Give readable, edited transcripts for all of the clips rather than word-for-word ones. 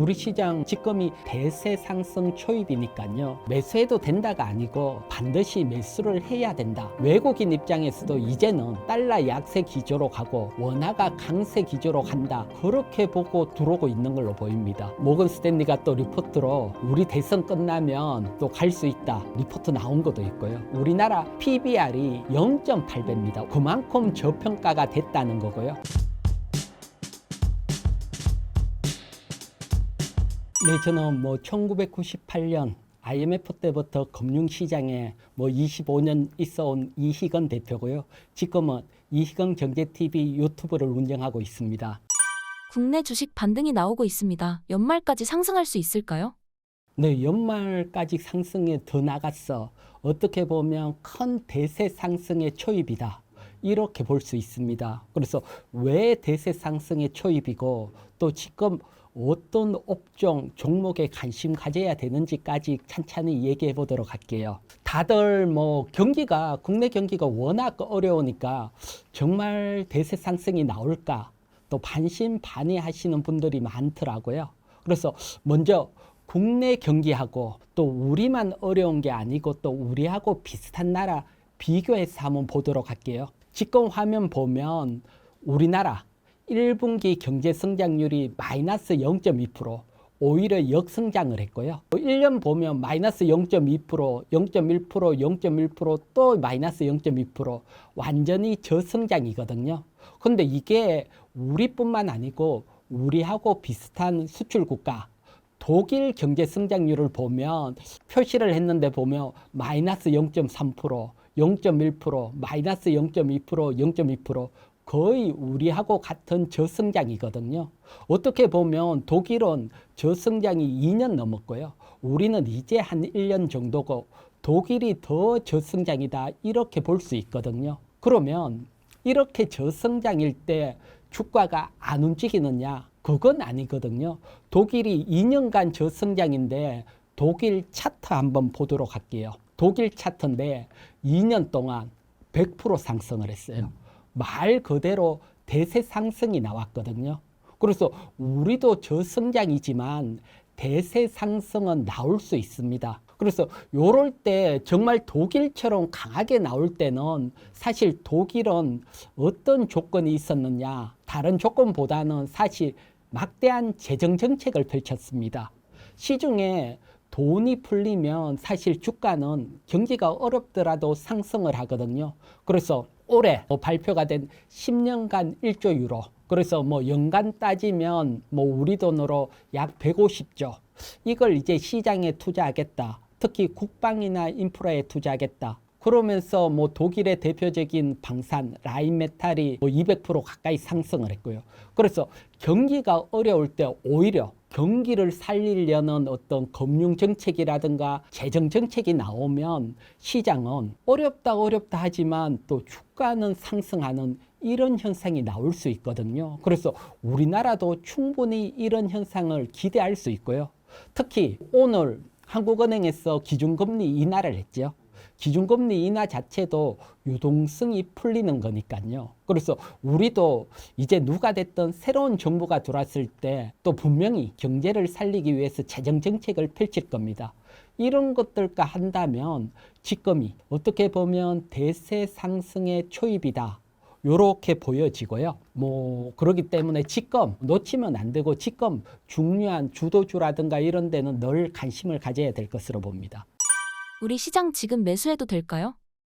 우리 시장 지금이 대세 상승 초입이니까요. 매수해도 된다가 아니고 반드시 매수를 해야 된다. 외국인 입장에서도 이제는 달러 약세 기조로 가고 원화가 강세 기조로 간다. 그렇게 보고 들어오고 있는 걸로 보입니다. 모건 스탠리가 또 리포트로 우리 대선 끝나면 또 갈 수 있다. 리포트 나온 것도 있고요. 우리나라 PBR이 0.8배입니다. 그만큼 저평가가 됐다는 거고요. 네, 저는 1998년 IMF 때부터 금융시장에 25년 있어온 이희건 대표고요. 지금은 이희건 경제TV 유튜브를 운영하고 있습니다. 국내 주식 반등이 나오고 있습니다. 연말까지 상승할 수 있을까요? 네, 연말까지 상승에 더 나갔어. 어떻게 보면 큰 대세 상승의 초입이다. 이렇게 볼 수 있습니다. 그래서 왜 대세 상승의 초입이고 또 지금 어떤 업종, 종목에 관심 가져야 되는지까지 찬찬히 얘기해 보도록 할게요. 다들 국내 경기가 워낙 어려우니까 정말 대세 상승이 나올까 또 반신반의하시는 분들이 많더라고요. 그래서 먼저 국내 경기하고 또 우리만 어려운 게 아니고 또 우리하고 비슷한 나라 비교해서 한번 보도록 할게요. 지금 화면 보면 우리나라 1분기 경제 성장률이 마이너스 0.2%, 오히려 역성장을 했고요. 1년 보면 마이너스 0.2%, 0.1%, 0.1%, 또 마이너스 0.2%, 완전히 저성장이거든요. 근데 이게 우리뿐만 아니고 우리하고 비슷한 수출 국가, 독일 경제 성장률을 보면 표시를 했는데 보면 마이너스 0.3%, 0.1%, 마이너스 0.2%, 0.2%, 거의 우리하고 같은 저성장이거든요. 어떻게 보면 독일은 저성장이 2년 넘었고요. 우리는 이제 한 1년 정도고 독일이 더 저성장이다. 이렇게 볼 수 있거든요. 그러면 이렇게 저성장일 때 주가가 안 움직이느냐? 그건 아니거든요. 독일이 2년간 저성장인데 독일 차트 한번 보도록 할게요. 독일 차트인데 2년 동안 100% 상승을 했어요. 말 그대로 대세 상승이 나왔거든요. 그래서 우리도 저성장이지만 대세 상승은 나올 수 있습니다. 그래서 요럴 때 정말 독일처럼 강하게 나올 때는 사실 독일은 어떤 조건이 있었느냐, 다른 조건보다는 사실 막대한 재정 정책을 펼쳤습니다. 시중에 돈이 풀리면 사실 주가는 경기가 어렵더라도 상승을 하거든요. 그래서 올해 발표가 된 10년간 1조 유로, 그래서 연간 따지면 우리 돈으로 약 150조, 이걸 이제 시장에 투자하겠다. 특히 국방이나 인프라에 투자하겠다. 그러면서 독일의 대표적인 방산 라인메탈이 200% 가까이 상승을 했고요. 그래서 경기가 어려울 때 오히려 경기를 살리려는 어떤 금융 정책이라든가 재정 정책이 나오면 시장은 어렵다 하지만 또 주가는 상승하는 이런 현상이 나올 수 있거든요. 그래서 우리나라도 충분히 이런 현상을 기대할 수 있고요. 특히 오늘 한국은행에서 기준금리 인하를 했죠. 기준금리 인하 자체도 유동성이 풀리는 거니까요. 그래서 우리도 이제 누가 됐든 새로운 정부가 들어왔을 때 또 분명히 경제를 살리기 위해서 재정 정책을 펼칠 겁니다. 이런 것들과 한다면 지금이 어떻게 보면 대세 상승의 초입이다. 요렇게 보여지고요. 그렇기 때문에 지금 놓치면 안 되고 지금 중요한 주도주라든가 이런 데는 늘 관심을 가져야 될 것으로 봅니다. 우리 시장 지금 매수해도 될까요?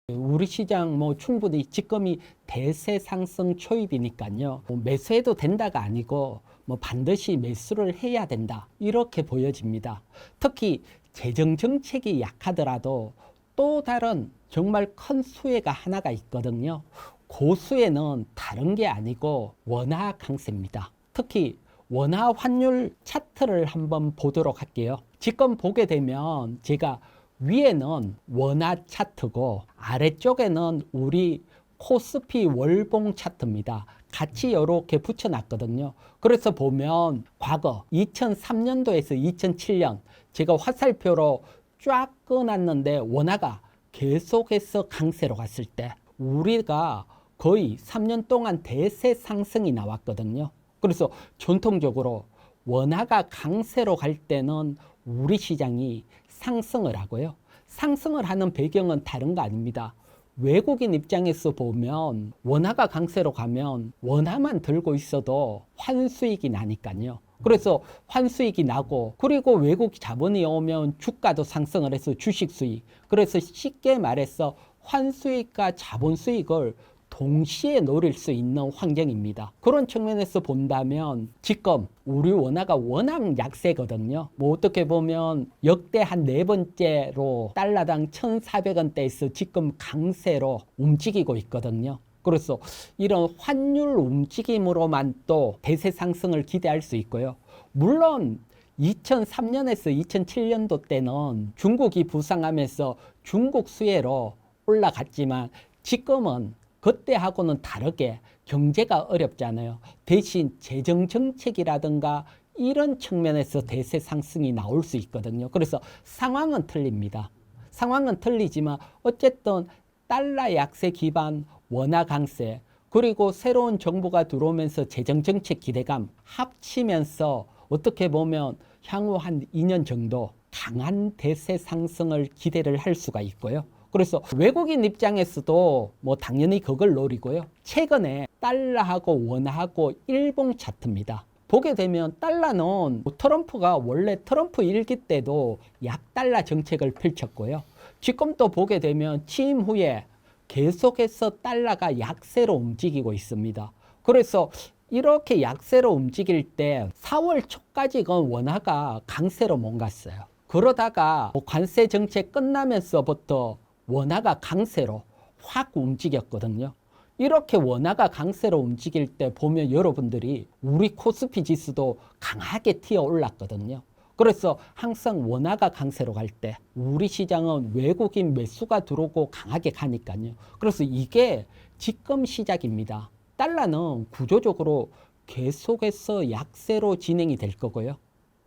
우리 시장 충분히 지금이 대세 상승 초입이니까요. 매수해도 된다가 아니고 반드시 매수를 해야 된다. 이렇게 보여집니다. 특히 재정 정책이 약하더라도 또 다른 정말 큰 수혜가 하나가 있거든요. 그 수혜는 다른 게 아니고 원화 강세입니다. 특히 원화 환율 차트를 한번 보도록 할게요. 지금 보게 되면 제가 위에는 원화 차트고 아래쪽에는 우리 코스피 월봉 차트입니다. 같이 이렇게 붙여놨거든요. 그래서 보면 과거 2003년도에서 2007년 제가 화살표로 쫙 꺼놨는데 원화가 계속해서 강세로 갔을 때 우리가 거의 3년 동안 대세 상승이 나왔거든요. 그래서 전통적으로 원화가 강세로 갈 때는 우리 시장이 상승을 하고요. 상승을 하는 배경은 다른 거 아닙니다. 외국인 입장에서 보면 원화가 강세로 가면 원화만 들고 있어도 환수익이 나니까요. 그래서 환수익이 나고, 그리고 외국 자본이 오면 주가도 상승을 해서 주식 수익. 그래서 쉽게 말해서 환수익과 자본 수익을 동시에 노릴 수 있는 환경입니다. 그런 측면에서 본다면 지금 우리 원화가 워낙 약세거든요. 뭐 어떻게 보면 역대 한 4번째로 달러당 1,400원대에서 지금 강세로 움직이고 있거든요. 그래서 이런 환율 움직임으로만 또 대세 상승을 기대할 수 있고요. 물론 2003년에서 2007년도 때는 중국이 부상하면서 중국 수혜로 올라갔지만 지금은 그때하고는 다르게 경제가 어렵잖아요. 대신 재정 정책이라든가 이런 측면에서 대세 상승이 나올 수 있거든요. 그래서 상황은 틀립니다. 상황은 틀리지만 어쨌든 달러 약세 기반 원화 강세, 그리고 새로운 정부가 들어오면서 재정 정책 기대감 합치면서 어떻게 보면 향후 한 2년 정도 강한 대세 상승을 기대를 할 수가 있고요. 그래서 외국인 입장에서도 뭐 당연히 그걸 노리고요. 최근에 달러하고 원화하고 일봉 차트입니다. 보게 되면 달러는 트럼프가 원래 트럼프 일기 때도 약달러 정책을 펼쳤고요. 지금 또 보게 되면 취임 후에 계속해서 달러가 약세로 움직이고 있습니다. 그래서 이렇게 약세로 움직일 때 4월 초까지는 원화가 강세로 못 갔어요. 그러다가 관세 정책 끝나면서부터 원화가 강세로 확 움직였거든요. 이렇게 원화가 강세로 움직일 때 보면 여러분들이 우리 코스피 지수도 강하게 튀어 올랐거든요. 그래서 항상 원화가 강세로 갈 때 우리 시장은 외국인 매수가 들어오고 강하게 가니까요. 그래서 이게 지금 시작입니다. 달러는 구조적으로 계속해서 약세로 진행이 될 거고요.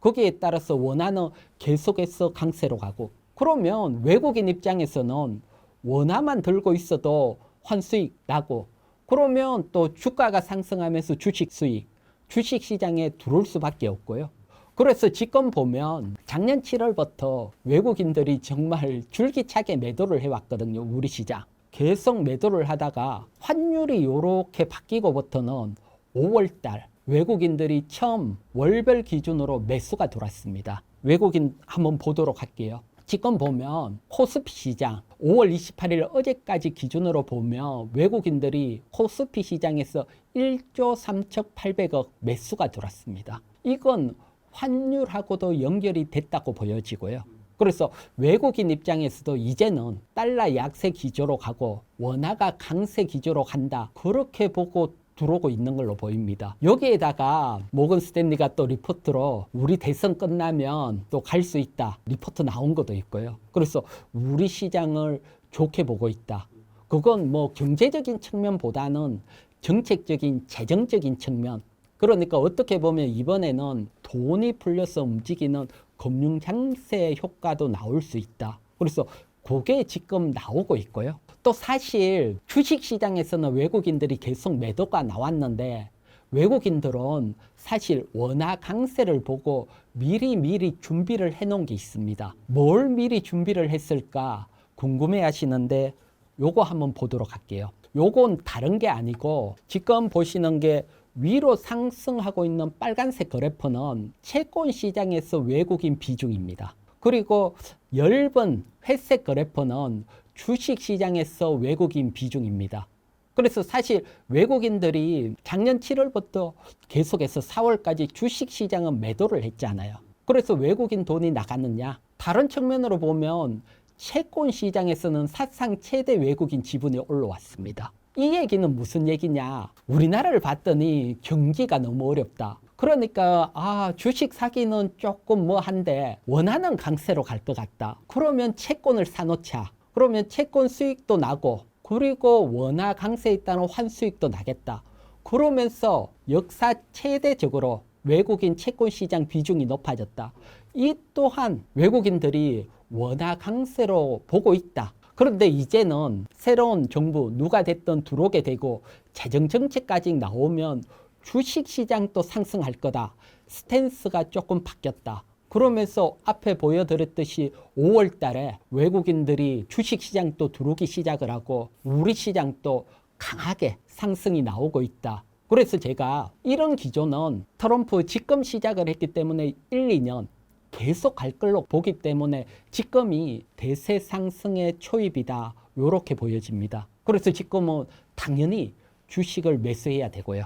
거기에 따라서 원화는 계속해서 강세로 가고, 그러면 외국인 입장에서는 원화만 들고 있어도 환수익 나고, 그러면 또 주가가 상승하면서 주식 수익, 주식 시장에 들어올 수밖에 없고요. 그래서 지금 보면 작년 7월부터 외국인들이 정말 줄기차게 매도를 해왔거든요. 우리 시장. 계속 매도를 하다가 환율이 이렇게 바뀌고부터는 5월달 외국인들이 처음 월별 기준으로 매수가 들어왔습니다. 외국인 한번 보도록 할게요. 지금 보면 코스피 시장 5월 28일 어제까지 기준으로 보면 외국인들이 코스피 시장에서 1조 3,800억 매수가 들어왔습니다. 이건 환율하고도 연결이 됐다고 보여지고요. 그래서 외국인 입장에서도 이제는 달러 약세 기조로 가고 원화가 강세 기조로 간다, 그렇게 보고 들어오고 있는 걸로 보입니다. 여기에다가 모건 스탠리가 또 리포트로 우리 대선 끝나면 또 갈 수 있다 리포트 나온 것도 있고요. 그래서 우리 시장을 좋게 보고 있다. 그건 뭐 경제적인 측면보다는 정책적인 재정적인 측면, 그러니까 어떻게 보면 이번에는 돈이 풀려서 움직이는 금융 장세 효과도 나올 수 있다. 그래서 그게 지금 나오고 있고요. 또 사실 주식시장에서는 외국인들이 계속 매도가 나왔는데 외국인들은 사실 원화 강세를 보고 미리 준비를 해놓은 게 있습니다. 뭘 미리 준비를 했을까 궁금해 하시는데 요거 한번 보도록 할게요. 요건 다른 게 아니고 지금 보시는 게 위로 상승하고 있는 빨간색 그래프는 채권 시장에서 외국인 비중입니다. 그리고 엷은 회색 그래프는 주식 시장에서 외국인 비중입니다. 그래서 사실 외국인들이 작년 7월부터 계속해서 4월까지 주식 시장은 매도를 했잖아요. 그래서 외국인 돈이 나갔느냐? 다른 측면으로 보면 채권 시장에서는 사상 최대 외국인 지분이 올라왔습니다. 이 얘기는 무슨 얘기냐? 우리나라를 봤더니 경기가 너무 어렵다. 그러니까 주식 사기는 조금 한데 원하는 강세로 갈 것 같다. 그러면 채권을 사놓자. 그러면 채권 수익도 나고, 그리고 원화 강세에 있다는 환수익도 나겠다. 그러면서 역사 최대적으로 외국인 채권 시장 비중이 높아졌다. 이 또한 외국인들이 원화 강세로 보고 있다. 그런데 이제는 새로운 정부 누가 됐든 들어오게 되고 재정 정책까지 나오면 주식시장도 상승할 거다. 스탠스가 조금 바뀌었다. 그러면서 앞에 보여드렸듯이 5월 달에 외국인들이 주식시장도 들어오기 시작을 하고 우리 시장도 강하게 상승이 나오고 있다. 그래서 제가 이런 기조는 트럼프 집권 시작을 했기 때문에 1, 2년 계속 갈 걸로 보기 때문에 지금이 대세 상승의 초입이다. 이렇게 보여집니다. 그래서 지금은 당연히 주식을 매수해야 되고요.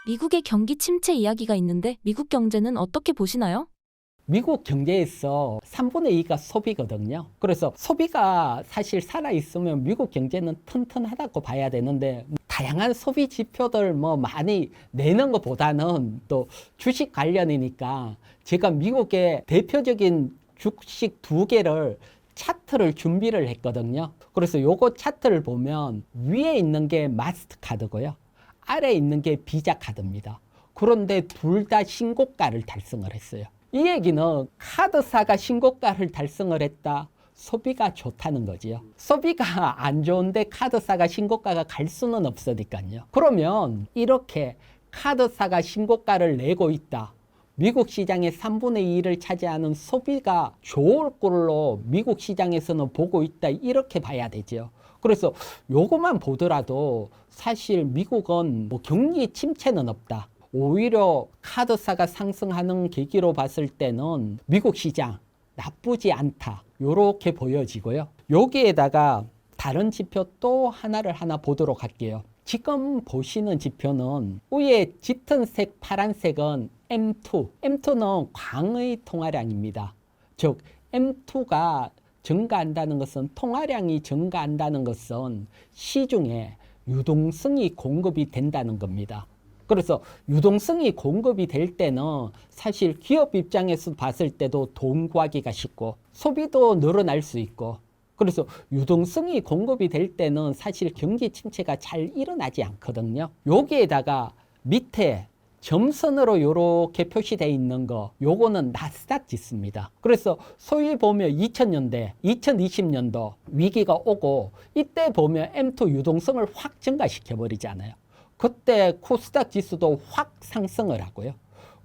미국의 경기 침체 이야기가 있는데 미국 경제는 어떻게 보시나요? 미국 경제에서 3분의 2가 소비거든요. 그래서 소비가 사실 살아있으면 미국 경제는 튼튼하다고 봐야 되는데 다양한 소비 지표들 뭐 많이 내는 것보다는 또 주식 관련이니까 제가 미국의 대표적인 주식 2개를 차트를 준비를 했거든요. 그래서 요거 차트를 보면 위에 있는 게 마스터카드고요. 아래에 있는 게 비자 카드입니다. 그런데 둘 다 신고가를 달성을 했어요. 이 얘기는 카드사가 신고가를 달성을 했다. 소비가 좋다는 거지요. 소비가 안 좋은데 카드사가 신고가가 갈 수는 없으니까요. 그러면 이렇게 카드사가 신고가를 내고 있다. 미국 시장의 3분의 2를 차지하는 소비가 좋을 걸로 미국 시장에서는 보고 있다. 이렇게 봐야 되죠. 그래서 요것만 보더라도 사실 미국은 뭐 경기 침체는 없다. 오히려 카드사가 상승하는 계기로 봤을 때는 미국 시장 나쁘지 않다. 요렇게 보여지고요. 여기에다가 다른 지표 또 하나 보도록 할게요. 지금 보시는 지표는 위에 짙은 색 파란색은 M2. M2는 광의 통화량입니다. 즉 M2가 증가한다는 것은 통화량이 증가한다는 것은 시중에 유동성이 공급이 된다는 겁니다. 그래서 유동성이 공급이 될 때는 사실 기업 입장에서 봤을 때도 돈 구하기가 쉽고 소비도 늘어날 수 있고 그래서 유동성이 공급이 될 때는 사실 경기 침체가 잘 일어나지 않거든요. 여기에다가 밑에 점선으로 이렇게 표시되어 있는 거 요거는 나스닥 지수입니다. 그래서 소위 보면 2000년대, 2020년도 위기가 오고 이때 보면 M2 유동성을 확 증가시켜 버리잖아요. 그때 코스닥 지수도 확 상승을 하고요.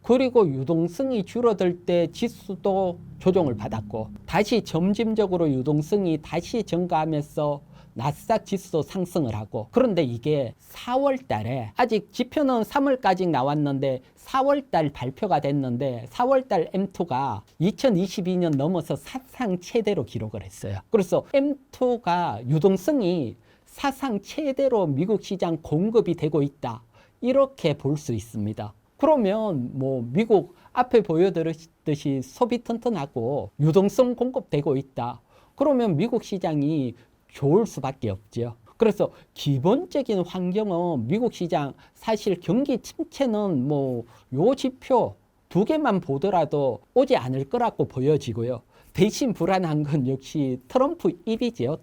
그리고 유동성이 줄어들 때 지수도 조정을 받았고 다시 점진적으로 유동성이 다시 증가하면서 나스닥 지수도 상승을 하고 그런데 이게 4월 달에 아직 지표는 3월까지 나왔는데 4월 달 발표가 됐는데 4월 달 M2가 2022년 넘어서 사상 최대로 기록을 했어요. 그래서 M2가 유동성이 사상 최대로 미국 시장 공급이 되고 있다. 이렇게 볼 수 있습니다. 그러면 뭐 미국 앞에 보여드렸듯이 소비 튼튼하고 유동성 공급되고 있다. 그러면 미국 시장이 좋을 수밖에 없죠. 그래서 기본적인 환경은 미국 시장 사실 경기 침체는 뭐 요 지표 2개만 보더라도 오지 않을 거라고 보여지고요. 대신 불안한 건 역시 트럼프 일이지요.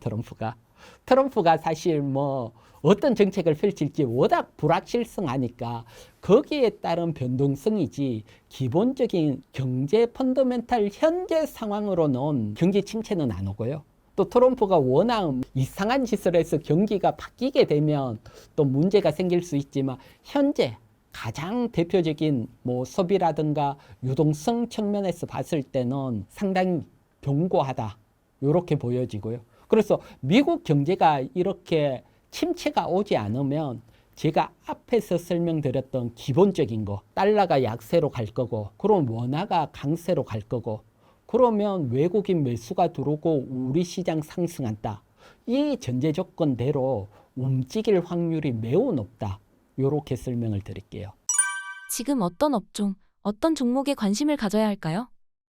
트럼프가 사실 뭐 어떤 정책을 펼칠지 워낙 불확실성하니까 거기에 따른 변동성이지 기본적인 경제 펀더멘탈 현재 상황으로는 경기 침체는 안 오고요. 또 트럼프가 워낙 이상한 짓을 해서 경기가 바뀌게 되면 또 문제가 생길 수 있지만 현재 가장 대표적인 뭐 소비라든가 유동성 측면에서 봤을 때는 상당히 견고하다. 이렇게 보여지고요. 그래서 미국 경제가 이렇게 침체가 오지 않으면 제가 앞에서 설명드렸던 기본적인 거 달러가 약세로 갈 거고 그럼 원화가 강세로 갈 거고 그러면 외국인 매수가 들어오고 우리 시장 상승한다. 이 전제 조건대로 움직일 확률이 매우 높다. 이렇게 설명을 드릴게요. 지금 어떤 업종, 어떤 종목에 관심을 가져야 할까요?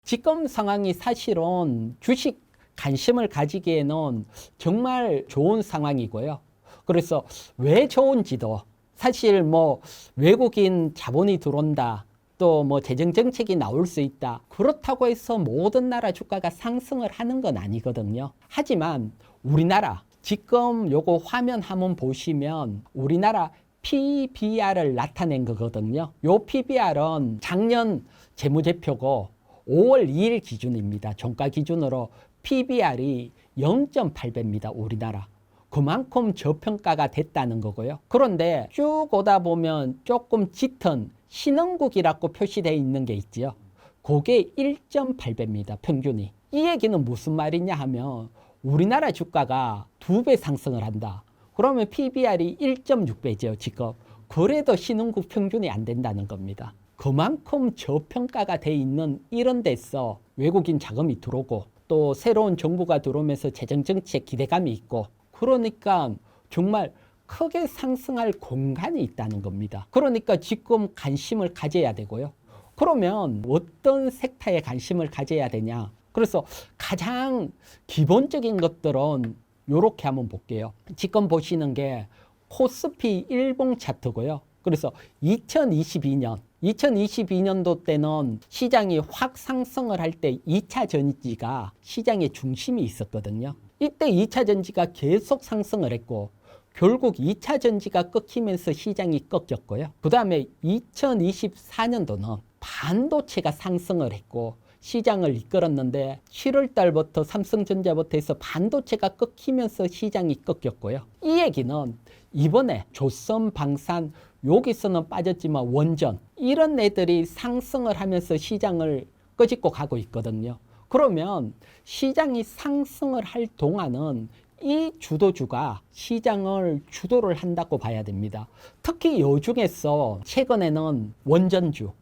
지금 상황이 사실은 주식 관심을 가지기에는 정말 좋은 상황이고요. 그래서 왜 좋은지도 사실 뭐 외국인 자본이 들어온다. 또 뭐 재정 정책이 나올 수 있다. 그렇다고 해서 모든 나라 주가가 상승을 하는 건 아니거든요. 하지만 우리나라 지금 요거 화면 한번 보시면 우리나라 PBR을 나타낸 거거든요. 요 PBR은 작년 재무제표고 5월 2일 기준입니다. 종가 기준으로 PBR이 0.8배입니다. 우리나라. 그만큼 저평가가 됐다는 거고요. 그런데 쭉 오다 보면 조금 짙은 신흥국이라고 표시되어 있는 게 있지요. 그게 1.8배입니다. 평균이. 이 얘기는 무슨 말이냐 하면 우리나라 주가가 2배 상승을 한다. 그러면 PBR이 1.6배죠, 지금. 그래도 신흥국 평균이 안 된다는 겁니다. 그만큼 저평가가 돼 있는 이런 데서 외국인 자금이 들어오고 또 새로운 정부가 들어오면서 재정정책 기대감이 있고 그러니까 정말 크게 상승할 공간이 있다는 겁니다. 그러니까 지금 관심을 가져야 되고요. 그러면 어떤 섹터에 관심을 가져야 되냐? 그래서 가장 기본적인 것들은 이렇게 한번 볼게요. 지금 보시는 게 코스피 일봉 차트고요. 그래서 2022년도 때는 시장이 확 상승을 할 때 2차 전지가 시장의 중심이 있었거든요. 이때 2차 전지가 계속 상승을 했고 결국 2차 전지가 꺾이면서 시장이 꺾였고요. 그 다음에 2024년도는 반도체가 상승을 했고 시장을 이끌었는데 7월 달부터 삼성전자부터 해서 반도체가 꺾이면서 시장이 꺾였고요. 이 얘기는 이번에 조선, 방산, 여기서는 빠졌지만 원전 이런 애들이 상승을 하면서 시장을 끄집고 가고 있거든요. 그러면 시장이 상승을 할 동안은 이 주도주가 시장을 주도를 한다고 봐야 됩니다. 특히 요 중에서 최근에는 원전주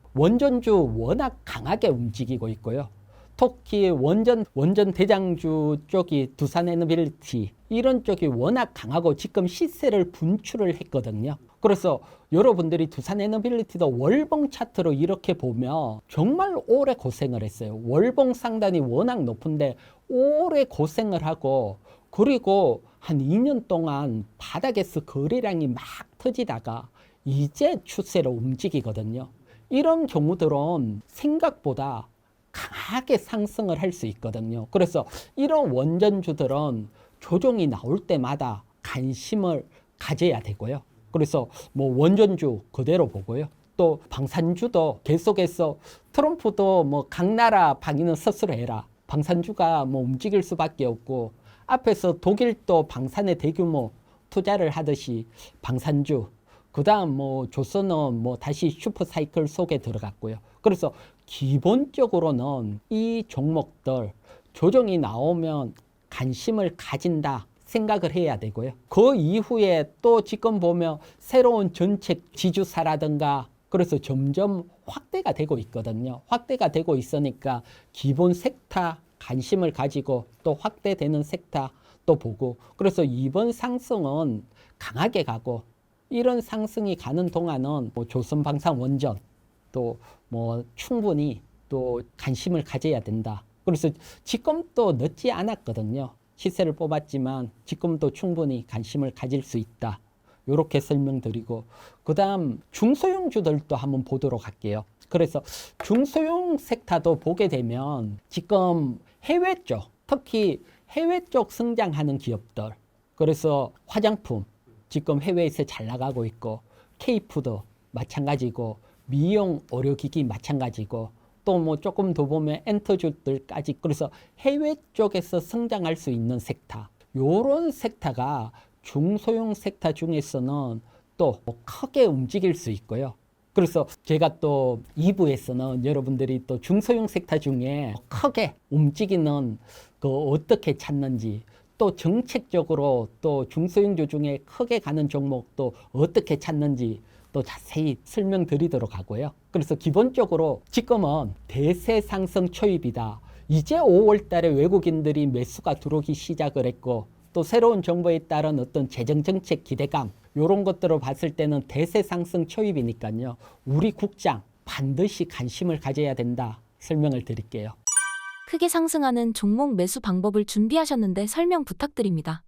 워낙 강하게 움직이고 있고요. 특히 원전 대장주 쪽이 두산에너빌리티 이런 쪽이 워낙 강하고 지금 시세를 분출을 했거든요. 그래서 여러분들이 두산에너빌리티도 월봉 차트로 이렇게 보면 정말 오래 고생을 했어요. 월봉 상단이 워낙 높은데 오래 고생을 하고 그리고 한 2년 동안 바닥에서 거래량이 막 터지다가 이제 추세로 움직이거든요. 이런 경우들은 생각보다 강하게 상승을 할 수 있거든요. 그래서 이런 원전주들은 조정이 나올 때마다 관심을 가져야 되고요. 그래서 뭐 원전주 그대로 보고요. 또 방산주도 계속해서 트럼프도 뭐 각 나라 방위는 스스로 해라. 방산주가 뭐 움직일 수밖에 없고 앞에서 독일도 방산에 대규모 투자를 하듯이 방산주 그 다음 뭐 조선은 뭐 다시 슈퍼사이클 속에 들어갔고요. 그래서 기본적으로는 이 종목들 조정이 나오면 관심을 가진다 생각을 해야 되고요. 그 이후에 또 지금 보면 새로운 정책 지주사라든가 그래서 점점 확대가 되고 있거든요. 확대가 되고 있으니까 기본 섹터 관심을 가지고 또 확대되는 섹터 또 보고 그래서 이번 상승은 강하게 가고 이런 상승이 가는 동안은 뭐 조선방산 원전 또 뭐 충분히 또 관심을 가져야 된다. 그래서 지금도 늦지 않았거든요. 시세를 뽑았지만 지금도 충분히 관심을 가질 수 있다. 이렇게 설명드리고 그 다음 중소형주들도 한번 보도록 할게요. 그래서 중소형 섹터도 보게 되면 지금 해외 쪽 특히 해외 쪽 성장하는 기업들 그래서 화장품 지금 해외에서 잘 나가고 있고 K푸드 마찬가지고 미용 의료기기 마찬가지고 또 뭐 조금 더 보면 엔터주들까지 그래서 해외 쪽에서 성장할 수 있는 섹터 요런 섹터가 중소형 섹터 중에서는 또 크게 움직일 수 있고요. 그래서 제가 또 2부에서는 여러분들이 또 중소형 섹터 중에 크게 움직이는 그 어떻게 찾는지 또 정책적으로 또 중소형주 중에 크게 가는 종목도 어떻게 찾는지 또 자세히 설명드리도록 하고요. 그래서 기본적으로 지금은 대세 상승 초입이다. 이제 5월 달에 외국인들이 매수가 들어오기 시작을 했고 또 새로운 정부에 따른 어떤 재정 정책 기대감 이런 것들을 봤을 때는 대세 상승 초입이니까요. 우리 국장 반드시 관심을 가져야 된다. 설명을 드릴게요. 크게 상승하는 종목 매수 방법을 준비하셨는데 설명 부탁드립니다.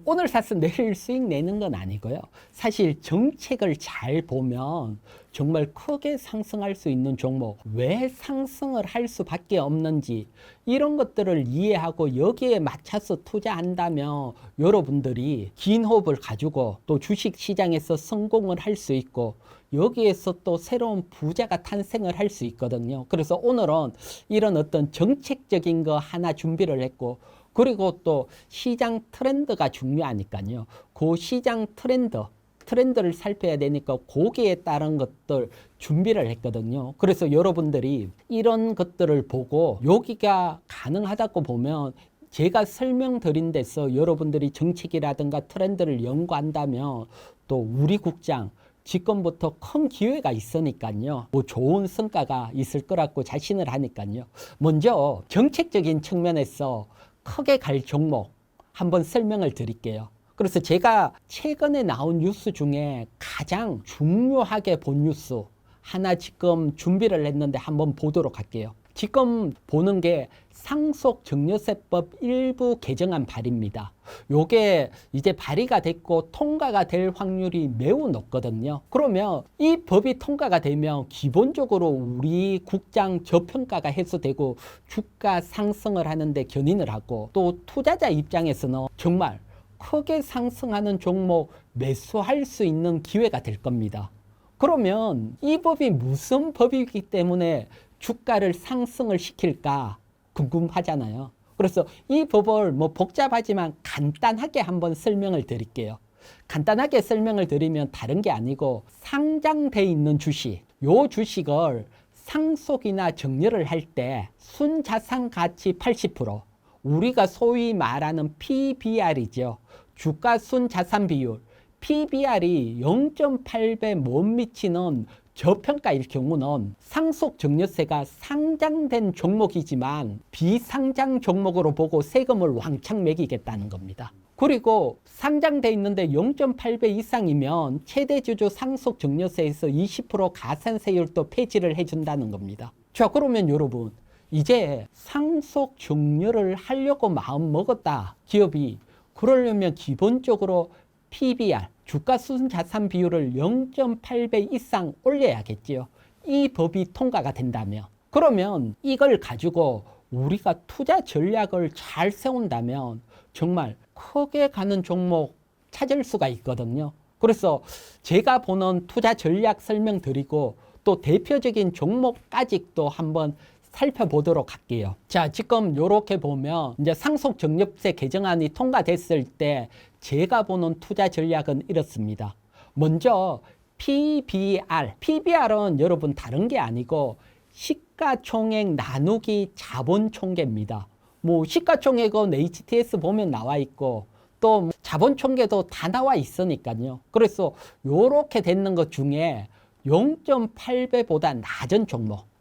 오늘 사서 내일 수익 내는 건 아니고요. 사실 정책을 잘 보면 정말 크게 상승할 수 있는 종목, 왜 상승을 할 수밖에 없는지 이런 것들을 이해하고 여기에 맞춰서 투자한다면 여러분들이 긴 호흡을 가지고 또 주식 시장에서 성공을 할 수 있고 여기에서 또 새로운 부자가 탄생을 할 수 있거든요. 그래서 오늘은 이런 어떤 정책적인 거 하나 준비를 했고 그리고 또 시장 트렌드가 중요하니까요. 그 시장 트렌드를 살펴야 되니까 거기에 따른 것들 준비를 했거든요. 그래서 여러분들이 이런 것들을 보고 여기가 가능하다고 보면 제가 설명드린 데서 여러분들이 정책이라든가 트렌드를 연구한다면 또 우리 국장 집권부터 큰 기회가 있으니까요. 뭐 좋은 성과가 있을 거라고 자신을 하니까요. 먼저 정책적인 측면에서 크게 갈 종목 한번 설명을 드릴게요. 그래서 제가 최근에 나온 뉴스 중에 가장 중요하게 본 뉴스 하나 지금 준비를 했는데 한번 보도록 할게요. 지금 보는 게 상속증여세법 일부 개정안 발의입니다. 요게 이제 발의가 됐고 통과가 될 확률이 매우 높거든요. 그러면 이 법이 통과가 되면 기본적으로 우리 국장 저평가가 해소되고 주가 상승을 하는데 견인을 하고 또 투자자 입장에서는 정말 크게 상승하는 종목 매수할 수 있는 기회가 될 겁니다. 그러면 이 법이 무슨 법이기 때문에 주가를 상승을 시킬까 궁금하잖아요. 그래서 이 법을 뭐 복잡하지만 간단하게 한번 설명을 드릴게요. 간단하게 설명을 드리면 다른 게 아니고 상장돼 있는 주식, 요 주식을 상속이나 정려를 할 때 순자산 가치 80%, 우리가 소위 말하는 PBR이죠. 주가 순자산 비율, PBR이 0.8배 못 미치는 저평가일 경우는 상속증여세가 상장된 종목이지만 비상장 종목으로 보고 세금을 왕창 매기겠다는 겁니다. 그리고 상장돼 있는데 0.8배 이상이면 최대주주 상속증여세에서 20% 가산세율도 폐지를 해준다는 겁니다. 자, 그러면 여러분 이제 상속증여를 하려고 마음 먹었다 기업이. 그러려면 기본적으로 PBR, 주가 순자산 비율을 0.8배 이상 올려야겠지요. 이 법이 통과가 된다면. 그러면 이걸 가지고 우리가 투자 전략을 잘 세운다면 정말 크게 가는 종목 찾을 수가 있거든요. 그래서 제가 보는 투자 전략 설명드리고 또 대표적인 종목까지 또 한번 살펴보도록 할게요. 자, 지금 이렇게 보면 이제 상속증여세 개정안이 통과됐을 때 제가 보는 투자 전략은 이렇습니다. 먼저 PBR은 여러분 다른 게 아니고 시가총액 나누기 자본총계입니다. 뭐 시가총액은 HTS 보면 나와 있고 또 자본총계도 다 나와 있으니까요. 그래서 이렇게 되는 것 중에 0.8배보다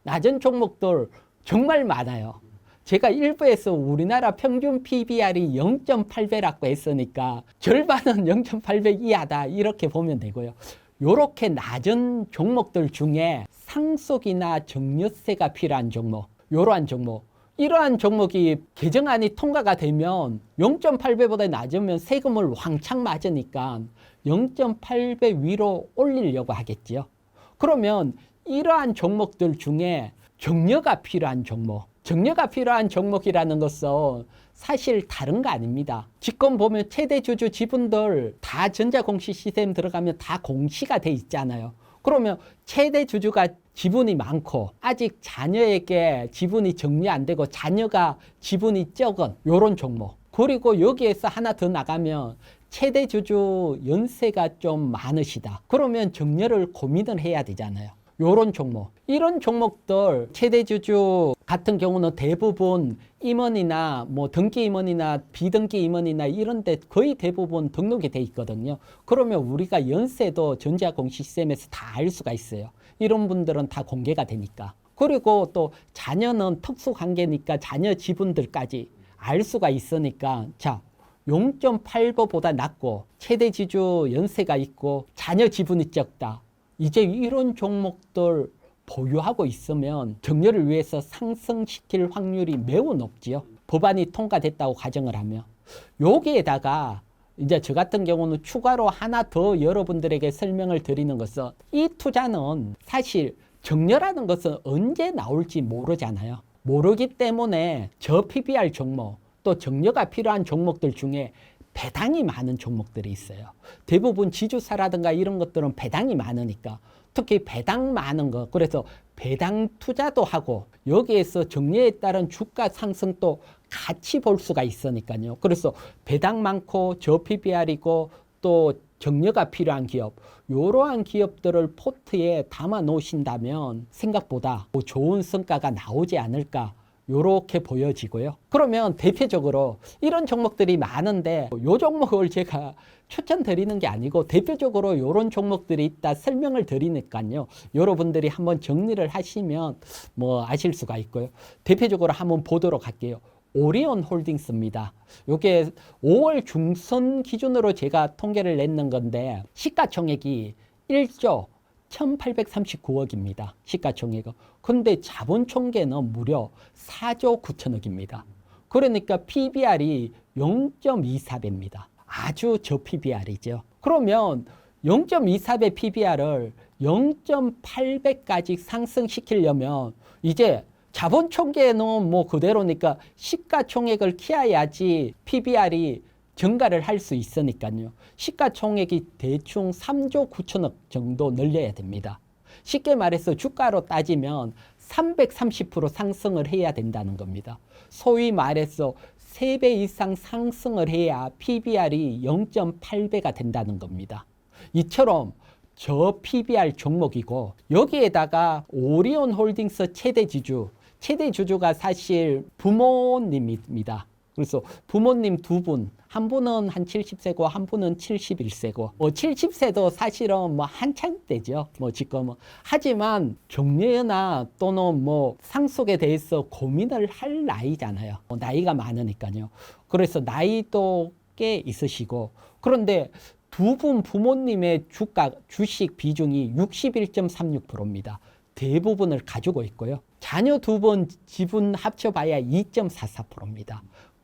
낮은 종목들 정말 많아요. 제가 일부에서 우리나라 평균 PBR이 0.8배라고 했으니까 절반은 0.8배 이하다 이렇게 보면 되고요. 이렇게 낮은 종목들 중에 상속이나 증여세가 필요한 종목, 이러한 종목이 개정안이 통과가 되면 0.8배보다 낮으면 세금을 왕창 맞으니까 0.8배 위로 올리려고 하겠지요. 그러면 이러한 종목들 중에 정려가 필요한 종목이라는 것은 사실 다른 거 아닙니다. 지금 보면 최대 주주 지분들 다 전자공시 시스템 들어가면 다 공시가 돼 있잖아요. 그러면 최대 주주가 지분이 많고 아직 자녀에게 지분이 정리 안 되고 자녀가 지분이 적은 이런 종목. 그리고 여기에서 하나 더 나가면 최대 주주 연세가 좀 많으시다. 그러면 정려를 고민을 해야 되잖아요. 요런 종목. 이런 종목들 최대 주주 같은 경우는 대부분 임원이나 뭐 등기 임원이나 비등기 임원이나 이런 데 거의 대부분 등록이 돼 있거든요. 그러면 우리가 연세도 전자공시 시스템에서 다 알 수가 있어요. 이런 분들은 다 공개가 되니까. 그리고 또 자녀는 특수관계니까 자녀 지분들까지 알 수가 있으니까 자 0.8배보다 낮고 최대 주주 연세가 있고 자녀 지분이 적다. 이제 이런 종목들 보유하고 있으면 정려를 위해서 상승시킬 확률이 매우 높지요. 법안이 통과됐다고 가정을 하면. 여기에다가 이제 저 같은 경우는 추가로 하나 더 여러분들에게 설명을 드리는 것은 이 투자는 사실 정려라는 것은 언제 나올지 모르잖아요. 모르기 때문에 저 PBR 종목 또 정려가 필요한 종목들 중에 배당이 많은 종목들이 있어요. 대부분 지주사라든가 이런 것들은 배당이 많으니까 특히 배당 많은 거 그래서 배당 투자도 하고 여기에서 정리에 따른 주가 상승도 같이 볼 수가 있으니까요. 그래서 배당 많고 저PBR이고 또 정려가 필요한 기업, 이러한 기업들을 포트에 담아 놓으신다면 생각보다 좋은 성과가 나오지 않을까 이렇게 보여지고요. 그러면 대표적으로 이런 종목들이 많은데 이 종목을 제가 추천드리는 게 아니고 대표적으로 이런 종목들이 있다 설명을 드리니까요. 여러분들이 한번 정리를 하시면 뭐 아실 수가 있고요. 대표적으로 한번 보도록 할게요. 오리온 홀딩스입니다. 이게 5월 중순 기준으로 제가 통계를 냈는 건데 시가총액이 1조 1839억입니다. 시가총액은. 근데 자본총계는 무려 4조 9천억입니다. 그러니까 PBR이 0.24배입니다. 아주 저PBR이죠. 그러면 0.24배 PBR을 0.8배까지 상승시키려면 이제 자본총계는 뭐 그대로니까 시가총액을 키워야지 PBR이 증가를 할 수 있으니까요. 시가총액이 대충 3조 9천억 정도 늘려야 됩니다. 쉽게 말해서 주가로 따지면 330% 상승을 해야 된다는 겁니다. 소위 말해서 3배 이상 상승을 해야 PBR이 0.8배가 된다는 겁니다. 이처럼 저 PBR 종목이고 여기에다가 오리온 홀딩스 최대 주주가 사실 부모님입니다. 그래서 부모님 두 분, 한 분은 한 70세고 한 분은 71세고 70세도 사실은 뭐 한창 때죠. 뭐 지금은. 하지만 정리나 또는 뭐 상속에 대해서 고민을 할 나이잖아요. 나이가 많으니까요. 그래서 나이도 꽤 있으시고 그런데 두 분 부모님의 주식 비중이 61.36%입니다. 대부분을 가지고 있고요. 자녀 두 분 지분 합쳐봐야 2.44%입니다.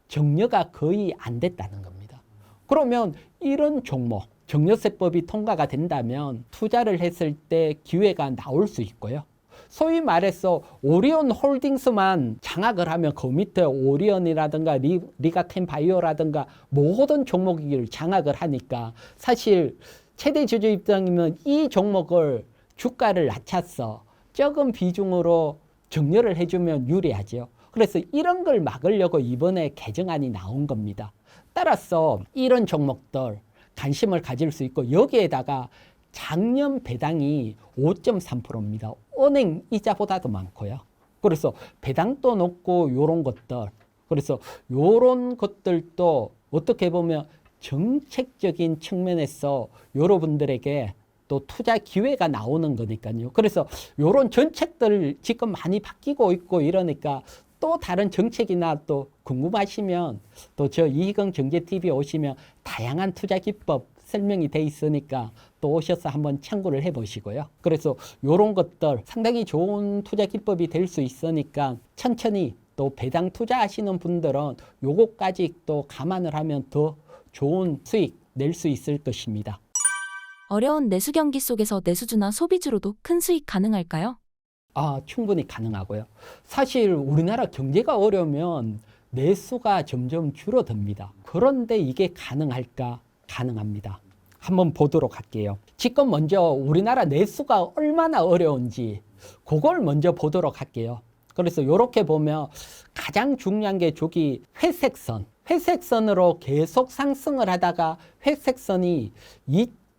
정려가 거의 안 됐다는 겁니다. 그러면 이런 종목, 정려세법이 통과가 된다면 투자를 했을 때 기회가 나올 수 있고요. 소위 말해서 오리온 홀딩스만 장악을 하면 그 밑에 오리온이라든가 리가캠바이오라든가 모든 종목을 장악을 하니까 사실 최대 주주 입장이면 이 종목을 주가를 낮춰서 적은 비중으로 정려를 해주면 유리하죠. 그래서 이런 걸 막으려고 이번에 개정안이 나온 겁니다. 따라서 이런 종목들 관심을 가질 수 있고 여기에다가 작년 배당이 5.3%입니다. 은행 이자보다도 많고요. 그래서 배당도 높고 이런 것들. 그래서 이런 것들도 어떻게 보면 정책적인 측면에서 여러분들에게 또 투자 기회가 나오는 거니까요. 그래서 이런 정책들 지금 많이 바뀌고 있고 이러니까 또 다른 정책이나 또 궁금하시면 또 저 이희경 경제TV 오시면 다양한 투자 기법 설명이 돼 있으니까 또 오셔서 한번 참고를 해보시고요. 그래서 이런 것들 상당히 좋은 투자 기법이 될 수 있으니까 천천히 또 배당 투자하시는 분들은 요거까지 또 감안을 하면 더 좋은 수익 낼 수 있을 것입니다. 어려운 내수 경기 속에서 내수주나 소비주로도 큰 수익 가능할까요? 충분히 가능하고요. 사실 우리나라 경제가 어려우면 내수가 점점 줄어듭니다. 그런데 이게 가능할까? 가능합니다. 한번 보도록 할게요. 지금 먼저 우리나라 내수가 얼마나 어려운지 그걸 먼저 보도록 할게요. 그래서 이렇게 보면 가장 중요한 게 저기 회색선으로 계속 상승을 하다가 회색선이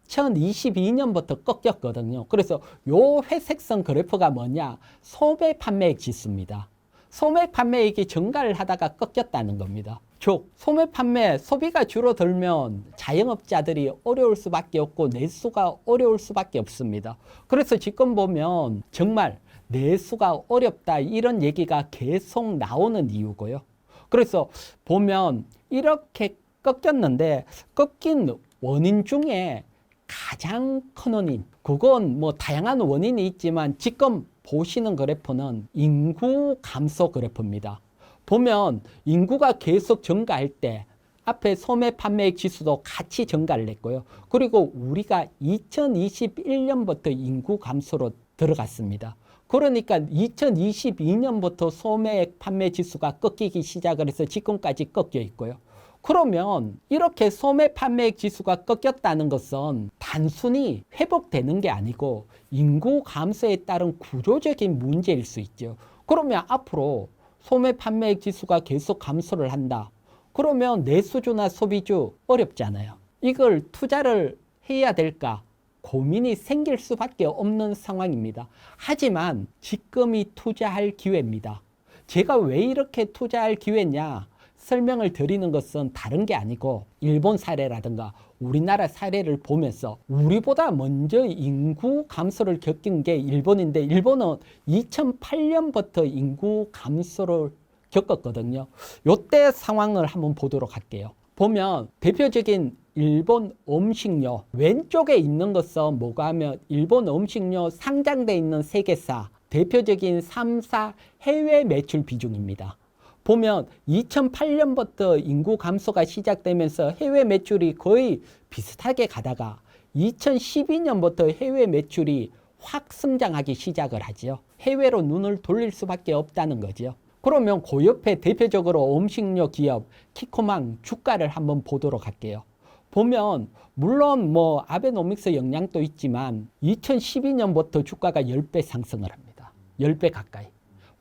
2022년부터 꺾였거든요. 그래서 요 회색선 그래프가 뭐냐? 소매 판매액 지수입니다. 소매 판매액이 증가를 하다가 꺾였다는 겁니다. 즉 소매 판매 소비가 줄어들면 자영업자들이 어려울 수밖에 없고 내수가 어려울 수밖에 없습니다. 그래서 지금 보면 정말 내수가 어렵다 이런 얘기가 계속 나오는 이유고요. 그래서 보면 이렇게 꺾였는데 꺾인 원인 중에 가장 큰 원인, 그건 뭐 다양한 원인이 있지만 지금 보시는 그래프는 인구 감소 그래프입니다. 보면 인구가 계속 증가할 때 앞에 소매 판매액 지수도 같이 증가를 했고요. 그리고 우리가 2021년부터 인구 감소로 들어갔습니다. 그러니까 2022년부터 소매액 판매 지수가 꺾이기 시작을 해서 지금까지 꺾여 있고요. 그러면 이렇게 소매 판매액 지수가 꺾였다는 것은 단순히 회복되는 게 아니고 인구 감소에 따른 구조적인 문제일 수 있죠. 그러면 앞으로 소매 판매액 지수가 계속 감소를 한다. 그러면 내수주나 소비주 어렵잖아요. 이걸 투자를 해야 될까? 고민이 생길 수밖에 없는 상황입니다. 하지만 지금이 투자할 기회입니다. 제가 왜 이렇게 투자할 기회냐? 설명을 드리는 것은 다른 게 아니고 일본 사례라든가 우리나라 사례를 보면서 우리보다 먼저 인구 감소를 겪은 게 일본인데 일본은 2008년부터 인구 감소를 겪었거든요. 이때 상황을 한번 보도록 할게요. 보면 대표적인 일본 음식료 왼쪽에 있는 것은 뭐가 하면 일본 음식료 상장돼 있는 세계사 대표적인 3사 해외 매출 비중입니다. 보면 2008년부터 인구 감소가 시작되면서 해외 매출이 거의 비슷하게 가다가 2012년부터 해외 매출이 확 성장하기 시작을 하죠. 해외로 눈을 돌릴 수밖에 없다는 거죠. 그러면 그 옆에 대표적으로 음식료 기업 키코망 주가를 한번 보도록 할게요. 보면 물론 뭐 아베노믹스 영향도 있지만 2012년부터 주가가 10배 상승을 합니다. 10배 가까이.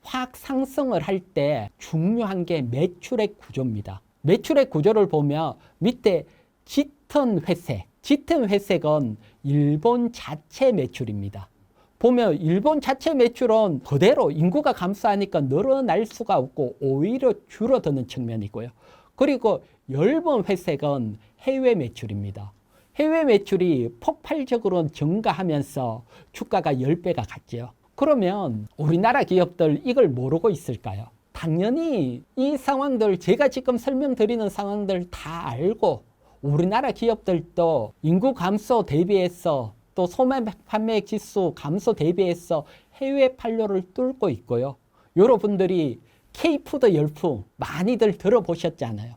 확 상승을 할 때 중요한 게 매출액 구조입니다. 매출액 구조를 보면 밑에 짙은 회색, 짙은 회색은 일본 자체 매출입니다. 보면 일본 자체 매출은 그대로 인구가 감소하니까 늘어날 수가 없고 오히려 줄어드는 측면이고요. 그리고 엷은 회색은 해외 매출입니다. 해외 매출이 폭발적으로 증가하면서 주가가 10배가 갔죠. 그러면 우리나라 기업들 이걸 모르고 있을까요? 당연히 이 상황들 제가 지금 설명드리는 상황들 다 알고 우리나라 기업들도 인구 감소 대비해서 또 소매 판매액 지수 감소 대비해서 해외 판로를 뚫고 있고요. 여러분들이 K푸드 열풍 많이들 들어보셨잖아요.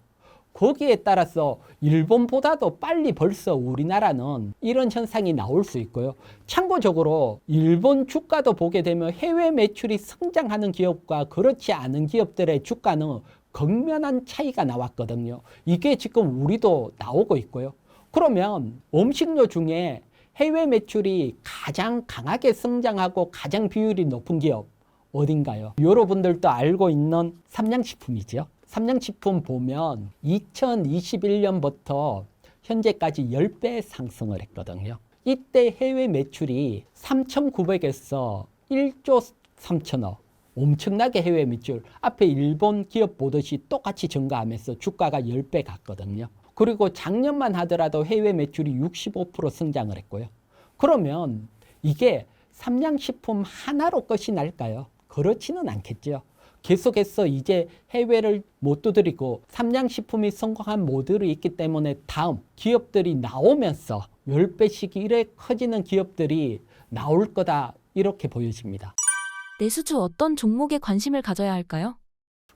거기에 따라서 일본보다도 빨리 벌써 우리나라는 이런 현상이 나올 수 있고요. 참고적으로 일본 주가도 보게 되면 해외 매출이 성장하는 기업과 그렇지 않은 기업들의 주가는 극명한 차이가 나왔거든요. 이게 지금 우리도 나오고 있고요. 그러면 음식료 중에 해외 매출이 가장 강하게 성장하고 가장 비율이 높은 기업 어딘가요? 여러분들도 알고 있는 삼양식품이죠. 삼양식품 보면 2021년부터 현재까지 10배 상승을 했거든요. 이때 해외 매출이 3,900에서 1조 3천억. 엄청나게 해외 매출. 앞에 일본 기업 보듯이 똑같이 증가하면서 주가가 10배 갔거든요. 그리고 작년만 하더라도 해외 매출이 65% 성장을 했고요. 그러면 이게 삼양식품 하나로 끝이 날까요? 그렇지는 않겠죠. 계속해서 이제 해외를 못 두드리고 삼양식품이 성공한 모델이 있기 때문에 다음 기업들이 나오면서 10배씩 이래 커지는 기업들이 나올 거다 이렇게 보여집니다. 내수주 어떤 종목에 관심을 가져야 할까요?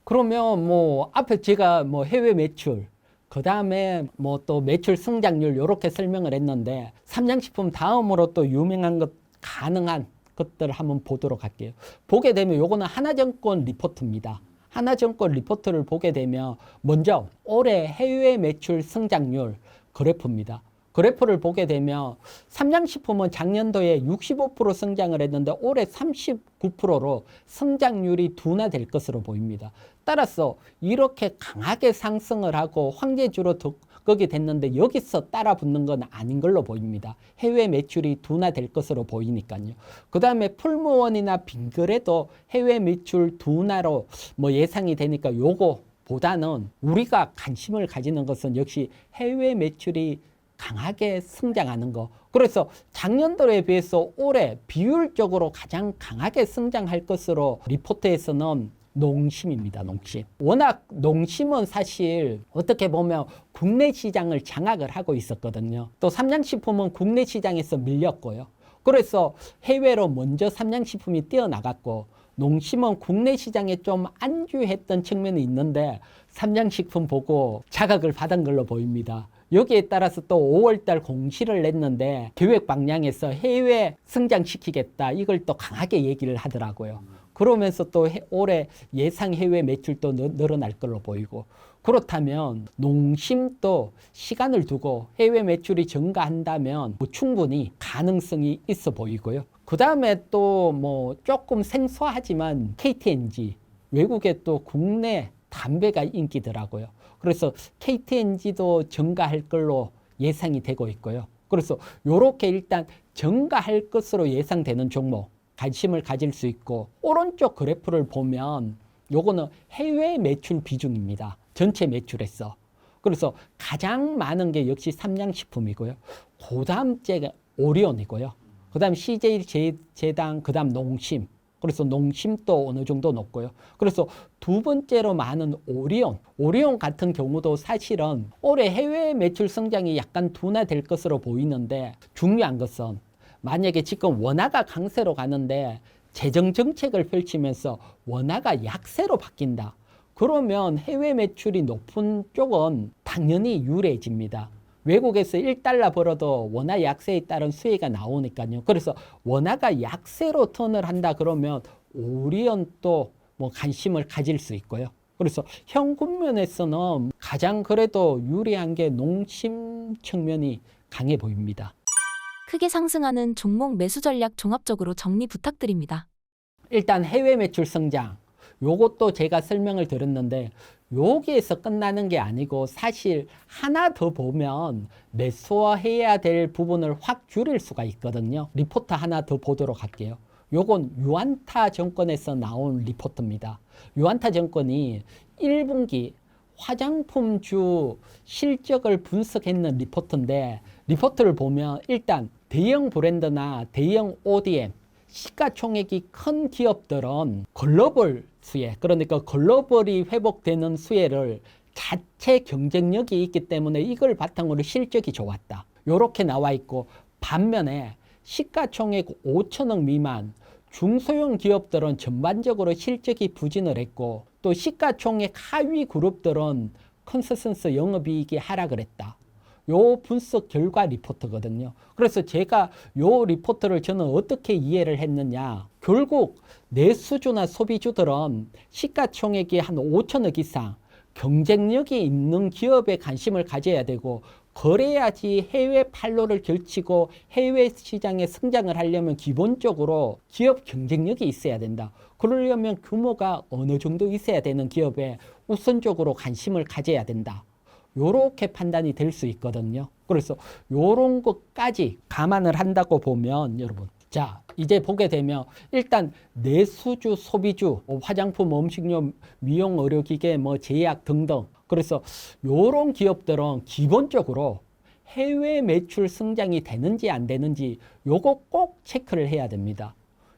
그러면 뭐 앞에 제가 뭐 해외 매출 그 다음에 뭐 또 매출 성장률 이렇게 설명을 했는데 삼양식품 다음으로 또 유명한 것 가능한 것들을 한번 보도록 할게요. 보게 되면 요거는 하나증권 리포트입니다. 하나증권 리포트를 보게 되면 먼저 올해 해외 매출 성장률 그래프입니다. 그래프를 보게 되면 삼양식품은 작년도에 65% 성장을 했는데 올해 39%로 성장률이 둔화될 것으로 보입니다. 따라서 이렇게 강하게 상승을 하고 황제주로 거기 됐는데 여기서 따라 붙는 건 아닌 걸로 보입니다. 해외 매출이 둔화될 것으로 보이니까요. 그 다음에 풀무원이나 빙그레도 해외 매출 둔화로 뭐 예상이 되니까 요거보다는 우리가 관심을 가지는 것은 역시 해외 매출이 강하게 성장하는 거. 그래서 작년도에 비해서 올해 비율적으로 가장 강하게 성장할 것으로 리포트에서는 농심입니다. 농심. 워낙 농심은 사실 어떻게 보면 국내 시장을 장악을 하고 있었거든요. 또 삼양식품은 국내 시장에서 밀렸고요. 그래서 해외로 먼저 삼양식품이 뛰어나갔고 농심은 국내 시장에 좀 안주했던 측면이 있는데 삼양식품 보고 자각을 받은 걸로 보입니다. 여기에 따라서 또 5월달 공시를 냈는데 계획 방향에서 해외 성장시키겠다 이걸 또 강하게 얘기를 하더라고요. 그러면서 또 올해 예상 해외 매출도 늘어날 걸로 보이고, 그렇다면 농심도 시간을 두고 해외 매출이 증가한다면 뭐 충분히 가능성이 있어 보이고요. 그 다음에 또 뭐 조금 생소하지만 KTNG, 외국에 또 국내 담배가 인기더라고요. 그래서 KTNG도 증가할 걸로 예상이 되고 있고요. 그래서 이렇게 일단 증가할 것으로 예상되는 종목 관심을 가질 수 있고, 오른쪽 그래프를 보면 요거는 해외 매출 비중입니다. 전체 매출에서. 그래서 가장 많은 게 역시 삼양식품이고요. 그 다음째가 오리온이고요. 그 다음 CJ제당, 그 다음 농심. 그래서 농심도 어느 정도 높고요. 그래서 두 번째로 많은 오리온. 오리온 같은 경우도 사실은 올해 해외 매출 성장이 약간 둔화될 것으로 보이는데, 중요한 것은 만약에 지금 원화가 강세로 가는데 재정 정책을 펼치면서 원화가 약세로 바뀐다. 그러면 해외 매출이 높은 쪽은 당연히 유리해집니다. 외국에서 1달러 벌어도 원화 약세에 따른 수혜가 나오니까요. 그래서 원화가 약세로 턴을 한다 그러면 오리온도 뭐 관심을 가질 수 있고요. 그래서 현금 면에서는 가장 그래도 유리한 게 농심 측면이 강해 보입니다. 크게 상승하는 종목 매수 전략 종합적으로 정리 부탁드립니다. 일단 해외 매출 성장, 요것도 제가 설명을 드렸는데 여기에서 끝나는 게 아니고 사실 하나 더 보면 매수해야 될 부분을 확 줄일 수가 있거든요. 리포트 하나 더 보도록 할게요. 요건 유안타 증권에서 나온 리포트입니다. 유안타 증권이 1분기 화장품주 실적을 분석했는 리포트인데, 리포트를 보면 일단 대형 브랜드나 대형 ODM, 시가총액이 큰 기업들은 글로벌 수혜, 그러니까 글로벌이 회복되는 수혜를 자체 경쟁력이 있기 때문에 이걸 바탕으로 실적이 좋았다. 이렇게 나와 있고, 반면에 시가총액 5천억 미만 중소형 기업들은 전반적으로 실적이 부진을 했고, 또 시가총액 하위 그룹들은 컨센서스 영업이익이 하락을 했다. 요 분석 결과 리포트거든요. 그래서 제가 요 리포트를 저는 어떻게 이해를 했느냐. 결국 내수주나 소비주들은 시가총액이 한 5천억 이상 경쟁력이 있는 기업에 관심을 가져야 되고, 그래야지 해외 판로를 결치고 해외 시장에 성장을 하려면 기본적으로 기업 경쟁력이 있어야 된다. 그러려면 규모가 어느 정도 있어야 되는 기업에 우선적으로 관심을 가져야 된다. 요렇게 판단이 될 수 있거든요. 그래서 요런 것까지 감안을 한다고 보면, 여러분, 자, 이제 보게 되면 일단 내수주, 소비주, 화장품, 음식료, 미용, 의료기계, 뭐 제약 등등. 그래서 요런 기업들은 기본적으로 해외 매출 성장이 되는지 안 되는지 요거 꼭 체크를 해야 됩니다.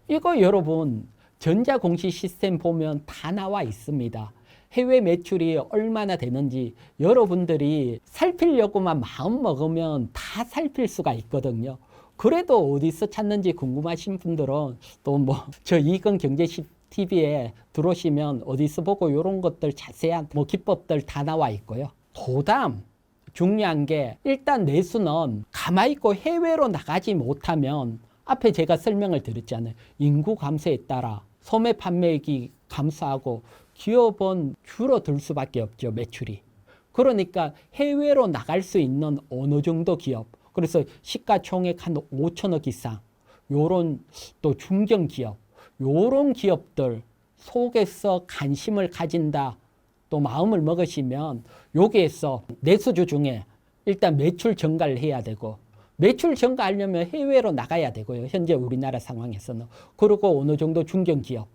이거 여러분 전자공시 시스템 보면 다 나와 있습니다. 해외 매출이 얼마나 되는지 여러분들이 살피려고만 마음 먹으면 다 살필 수가 있거든요. 그래도 어디서 찾는지 궁금하신 분들은 또 뭐 저 이건 경제 TV에 들어오시면 어디서 보고 이런 것들 자세한 뭐 기법들 다 나와 있고요. 그다음 중요한 게, 일단 내수는 가만히 있고 해외로 나가지 못하면 앞에 제가 설명을 드렸잖아요. 인구 감소에 따라 소매 판매액이 감소하고 기업은 줄어들 수밖에 없죠, 매출이. 그러니까 해외로 나갈 수 있는 어느 정도 기업, 그래서 시가총액 한 5천억 이상, 요런 또 중견기업, 요런 기업들 속에서 관심을 가진다, 또 마음을 먹으시면 여기에서 내수주 중에 일단 매출 증가를 해야 되고, 매출 증가하려면 해외로 나가야 되고요. 현재 우리나라 상황에서는. 그리고 어느 정도 중견기업,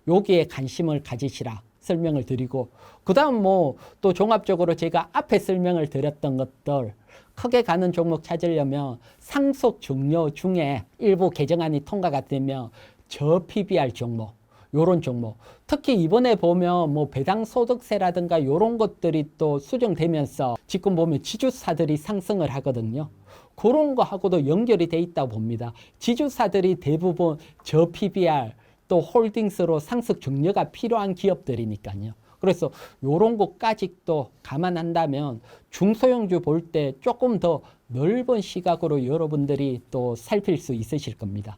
여기에 관심을 가지시라 설명을 드리고, 그 다음 뭐 또 종합적으로 제가 앞에 설명을 드렸던 것들 크게 가는 종목 찾으려면 상속 종료 중에 일부 개정안이 통과가 되면 저 PBR 종목, 요런 종목, 특히 이번에 보면 뭐 배당소득세라든가 요런 것들이 또 수정되면서 지금 보면 지주사들이 상승을 하거든요. 그런 거하고도 연결이 돼 있다고 봅니다. 지주사들이 대부분 저 PBR 또 홀딩스로 상속 증여가 필요한 기업들이니까요. 그래서 이런 것까지 또 감안한다면 중소형주 볼 때 조금 더 넓은 시각으로 여러분들이 또 살필 수 있으실 겁니다.